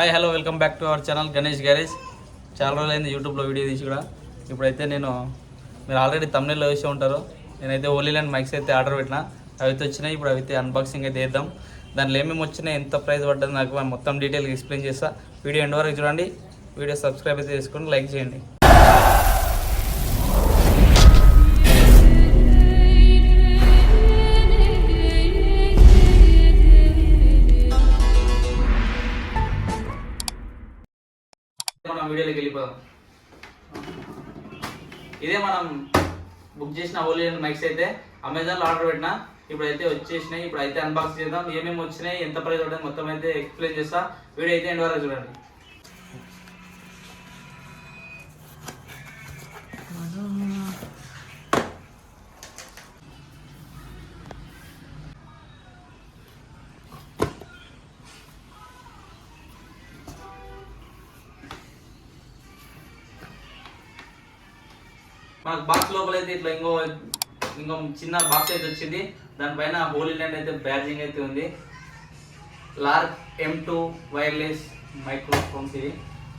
Hi hello welcome back to our channel Ganesh garage. చాలా రోజులైంది యూట్యూబ్లో వీడియో తీసి కూడా. ఇప్పుడైతే మీరు ఆల్రెడీ తమ్నెల్లో వేసి ఉంటారు. నేనైతే హోలీ ల్యాండ్ మైక్స్ అయితే ఆర్డర్ పెట్టిన, అవి అయితే వచ్చినాయి. ఇప్పుడు అయితే అన్బాక్సింగ్ అయితే వేద్దాం. దాంట్లో ఏమేమి వచ్చినాయి, ఎంత ప్రైస్ పడ్డది నాకు మొత్తం డీటెయిల్గా ఎక్స్ప్లెయిన్ చేస్తా. వీడియో ఎండ్ వరకు చూడండి. వీడియో సబ్స్క్రైబ్ అయితే చేసుకొని లైక్ చేయండి. మనం వీడియోలోకి వెళ్ళిపోదాం. ఇదే మనం బుక్ చేసిన హోలీ ల్యాండ్ మైక్స్ అయితే అమెజాన్లో ఆర్డర్ పెట్టినా. ఇప్పుడైతే వచ్చేసినాయి. ఇప్పుడు అయితే అన్బాక్స్ చేద్దాం. ఏమేమి వచ్చినాయి, ఎంత ప్రైస్ పడుతుంది మొత్తం అయితే ఎక్స్ప్లెయిన్ చేస్తా. వీడియో అయితే ఎండ్ వరకు చూడండి. మనకు బాక్స్ లోపల అయితే ఇట్లా ఇంకో చిన్న బాక్స్ అయితే వచ్చింది. దానిపైన హోలీ ల్యాండ్ అయితే బ్యాడ్జింగ్ అయితే ఉంది. Lark M2 wireless microphones. ఇది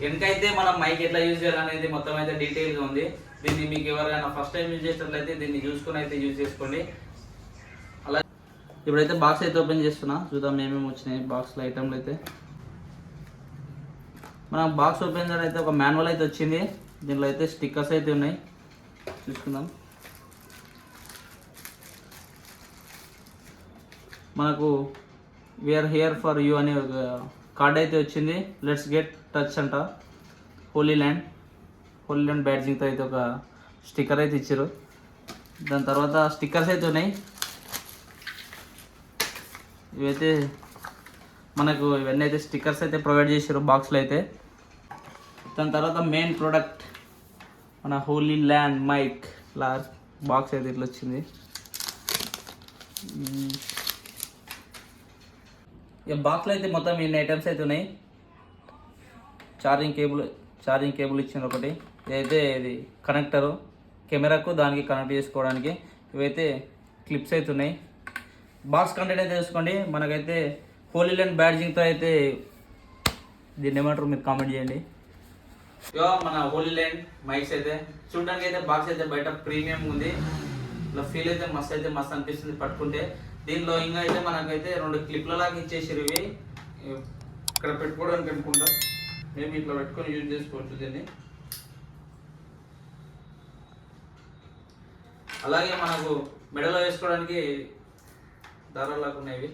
వెనకైతే మనం మైక్ ఎట్లా యూజ్ చేయాలనేది మొత్తం అయితే డీటెయిల్గా ఉంది. దీన్ని మీకు ఎవరైనా ఫస్ట్ టైం యూజ్ చేసినట్లయితే దీన్ని చూసుకొని అయితే యూజ్ చేసుకోండి. అలా ఇప్పుడైతే బాక్స్ అయితే ఓపెన్ చేస్తున్నా, చూద్దాం ఏమేమి వచ్చినాయి బాక్స్లో ఐటమ్లు అయితే. మనం బాక్స్ ఓపెన్ చేయడం అయితే ఒక మాన్యువల్ అయితే వచ్చింది. దీంట్లో అయితే స్టిక్కర్స్ అయితే ఉన్నాయి, చూసుకుందాం. మనకు వీఆర్ హియర్ ఫర్ యూ అనే ఒక కార్డ్ అయితే వచ్చింది. లెట్స్ గెట్ టచ్ అంట. హోలీ ల్యాండ్ బ్యాడ్జింగ్తో అయితే ఒక స్టిక్కర్ అయితే ఇచ్చారు. దాని తర్వాత స్టిక్కర్స్ అయితే ఉన్నాయి. ఇవైతే మనకు ఇవన్నీ అయితే స్టిక్కర్స్ అయితే ప్రొవైడ్ చేశారు బాక్స్లో అయితే. దాని తర్వాత మెయిన్ ప్రోడక్ట్ మన holy land mike lark box అయితే ఇట్లా వచ్చింది. ఇక బాక్స్లో అయితే మొత్తం ఇన్ని ఐటమ్స్ అయితే ఉన్నాయి. ఛార్జింగ్ కేబుల్ ఇచ్చింది ఒకటి. ఇదైతే ఇది కనెక్టరు కెమెరాకు దానికి కనెక్ట్ చేసుకోవడానికి. ఇవైతే క్లిప్స్ అయితే ఉన్నాయి. బాక్స్ కంటెంట్ అయితే చూసుకోండి. మనకైతే హోలీ ల్యాండ్ బ్యాడ్జింగ్తో అయితే దీన్ని ఏమంటారు మీరు కామెంట్ చేయండి. ఇక మన హోలీ ల్యాండ్ మైక్స్ అయితే చూడడానికి అయితే బాక్స్ అయితే బయట ప్రీమియం ఉంది. ఇట్లా ఫీల్ అయితే మస్తు అనిపిస్తుంది పట్టుకుంటే. దీనిలో ఇంకా అయితే మనకైతే 2 క్లిప్ల లాగా ఇచ్చేసారు. ఇవి ఇక్కడ పెట్టుకోవడానికి అనుకుంటా. మేము ఇట్లా పెట్టుకొని యూజ్ చేసుకోవచ్చు దీన్ని. అలాగే మనకు మెడలో వేసుకోవడానికి దారాలాగా ఉన్నాయి.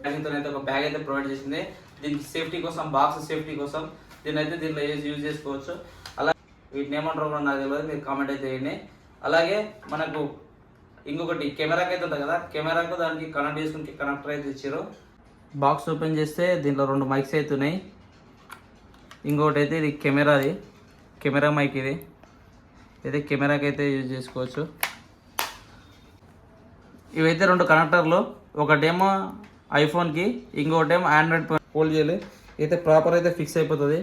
అయితే ఒక బ్యాగ్ అయితే ప్రొవైడ్ చేసింది. దీనికి సేఫ్టీ కోసం, బాక్స్ సేఫ్టీ కోసం దీనిలో యూజ్ చేసుకోవచ్చు. అలా వీటిని ఏమంటారు కూడా నాకు తెలియదు, మీరు కామెంట్ అయితే చేయండి. అలాగే మనకు ఇంకొకటి కెమెరాకి అయితే ఉంటుంది కదా, కెమెరాకు దానికి కనెక్ట్ చేసుకుని కనెక్టర్ అయితే ఇచ్చారు. బాక్స్ ఓపెన్ చేస్తే దీంట్లో 2 మైక్స్ అయితే ఉన్నాయి. ఇంకొకటి అయితే ఇది కెమెరా మైక్. ఇది అయితే కెమెరాకి అయితే యూజ్ చేసుకోవచ్చు. ఇవైతే 2 కనెక్టర్లు, ఒకటేమో ఐఫోన్కి, ఇంకొకటేమో ఆండ్రాయిడ్ ఫోన్. హోల్డ్ చేయాలి అయితే ప్రాపర్ అయితే ఫిక్స్ అయిపోతుంది.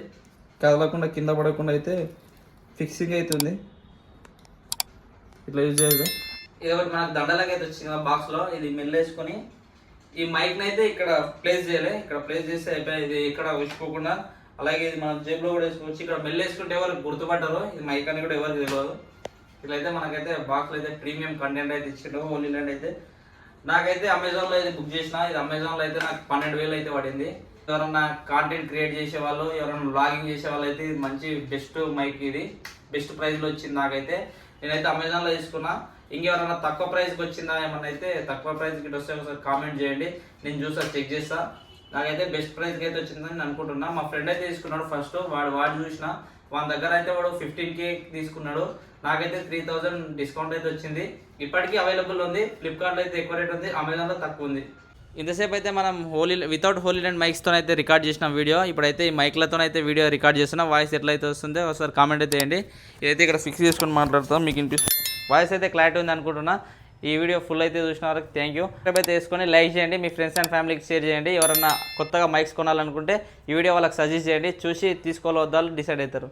కదలకుండా కింద పడకుండా అయితే ఫిక్సింగ్ అవుతుంది. ఇట్లా యూజ్ చేయాలి. ఇది ఒకటి మనకు దండలాగా అయితే వచ్చింది బాక్స్లో. ఇది మెల్లేసుకొని ఈ మైక్ని అయితే ఇక్కడ ప్లేస్ చేయాలి. ఇక్కడ ప్లేస్ చేస్తే అయిపోయి ఇది ఇక్కడ ఉంచుకోకుండా. అలాగే ఇది మనం జేబులో కూడా వేసుకోవచ్చు. ఇక్కడ మెల్లేసుకుంటే ఎవరు గుర్తుపడ్డారు ఇది మైక్ అని కూడా ఎవరికి తెలియదు. ఇట్లయితే మనకైతే బాక్స్లో అయితే ప్రీమియం కంటెంట్ అయితే ఇచ్చిండు హోలీ ల్యాండ్ అయితే. నాకైతే అమెజాన్లో అయితే బుక్ చేసిన. ఇది అమెజాన్లో అయితే నాకు 12,000 అయితే పడింది. ఎవరన్నా కాంటెంట్ క్రియేట్ చేసే వాళ్ళు, ఎవరైనా వ్లాగింగ్ చేసే వాళ్ళు అయితే ఇది మంచి బెస్ట్ మైక్. ఇది బెస్ట్ ప్రైస్లో వచ్చింది నాకైతే. నేనైతే అమెజాన్లో తీసుకున్నా. ఇంకెవరైనా తక్కువ ప్రైస్కి వచ్చిందా ఏమన్నా అయితే తక్కువ ప్రైస్కి వస్తే ఒకసారి కామెంట్ చేయండి, నేను చూసా చెక్ చేస్తా. నాకైతే బెస్ట్ ప్రైస్కి అయితే వచ్చిందని నేను అనుకుంటున్నా. మా ఫ్రెండ్ అయితే తీసుకున్నాడు ఫస్ట్. వాడు చూసిన వాని దగ్గర అయితే వాడు 15K తీసుకున్నాడు. నాకైతే 3,000 డిస్కౌంట్ అయితే వచ్చింది. ఇప్పటికీ అవైలబుల్ ఉంది. ఫ్లిప్కార్ట్లో అయితే ఎక్కువ రేట్ ఉంది, అమెజాన్లో తక్కువ ఉంది. ఇంతసేపు అయితే మనం వితౌట్ హోలీ ల్యాండ్ మైక్స్తో అయితే రికార్డ్ చేసిన వీడియో. ఇప్పుడైతే ఈ మైక్లతో అయితే వీడియో రికార్డ్ చేస్తున్నా. వాయిస్ ఎట్లయితే వస్తుందో ఒకసారి కామెంట్ అయితే చేయండి. ఇదైతే ఇక్కడ ఫిక్స్ చేసుకొని మాట్లాడుతాం, మీకు వాయిస్ అయితే క్లారిటీ ఉంది అనుకుంటున్నా. ఈ వీడియో ఫుల్ అయితే చూసిన వరకు థ్యాంక్ యూ. సబ్స్క్రైబ్ అయితే వేసుకొని లైక్ చేయండి, మీ ఫ్రెండ్స్ అండ్ ఫ్యామిలీకి షేర్ చేయండి. ఎవరన్నా కొత్తగా మైక్స్ కొనాలనుకుంటే ఈ వీడియో వాళ్ళకి సజెస్ట్ చేయండి. చూసి తీసుకోవాలో వద్దాలు డిసైడ్ అవుతారు.